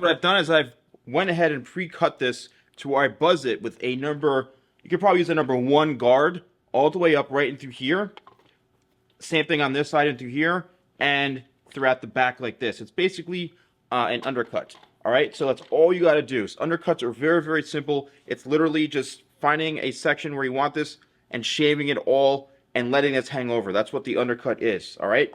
What I've done is I've went ahead and pre-cut this to where I buzz it with a number, you could probably use a number 1 guard all the way up right into here. Same thing on this side into here and throughout the back like this. It's basically an undercut. All right, so that's all you got to do. So undercuts are very, very simple. It's literally just finding a section where you want this and shaving it all and letting this hang over. That's what the undercut is. All right.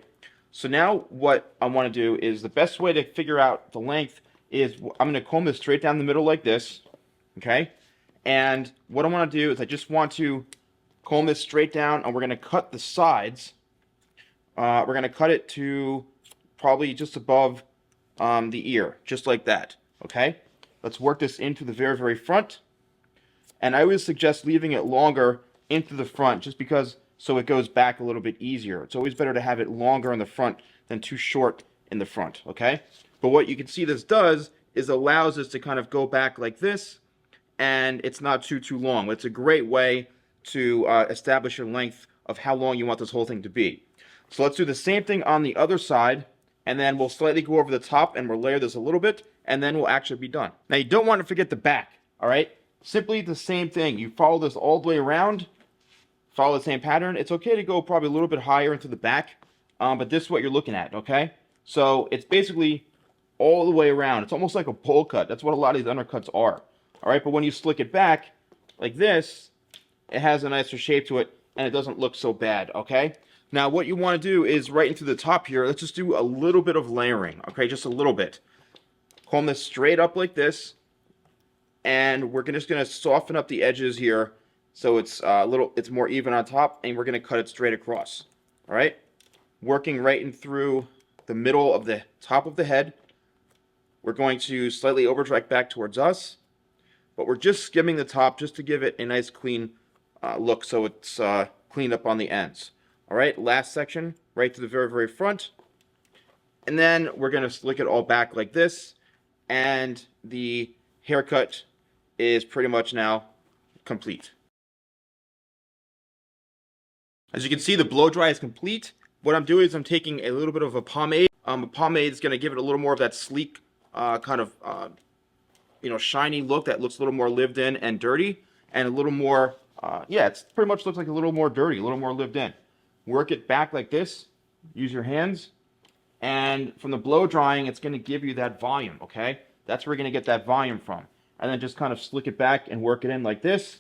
So now what I want to do is the best way to figure out the length is I'm going to comb this straight down the middle like this. Okay. And what I want to do is I just want to comb this straight down, and we're going to cut the sides. We're going to cut it to probably just above the ear, just like that. Okay. Let's work this into the very, very front. And I always suggest leaving it longer into the front just because so it goes back a little bit easier. It's always better to have it longer in the front than too short in the front, okay? But what you can see this does is allows us to kind of go back like this, and it's not too long. It's a great way to establish a length of how long you want this whole thing to be. So let's do the same thing on the other side, and then we'll slightly go over the top and we'll layer this a little bit, and then we'll actually be done. Now you don't want to forget the back, all right? Simply the same thing. You follow this all the way around, follow the same pattern. It's okay to go probably a little bit higher into the back, but this is what you're looking at, okay? So it's basically all the way around. It's almost like a bowl cut. That's what a lot of these undercuts are, all right? But when you slick it back like this, it has a nicer shape to it, and it doesn't look so bad, okay? Now what you want to do is right into the top here, let's just do a little bit of layering, okay? Just a little bit. Comb this straight up like this. And we're just going to soften up the edges here so it's it's more even on top, and we're going to cut it straight across. All right? Working right in through the middle of the top of the head. We're going to slightly over-direct back towards us, but we're just skimming the top just to give it a nice clean look so it's cleaned up on the ends. All right? Last section, right to the very, very front. And then we're going to slick it all back like this, and the haircut is pretty much now complete. As you can see, the blow dry is complete. What I'm doing is I'm taking a little bit of a pomade. A pomade is going to give it a little more of that sleek kind of shiny look that looks a little more lived in and dirty, and a little more it pretty much looks like a little more dirty, a little more lived in. Work it back like this. Use your hands, and from the blow drying, it's going to give you that volume. Okay, that's where you're going to get that volume from. And then just kind of slick it back and work it in like this.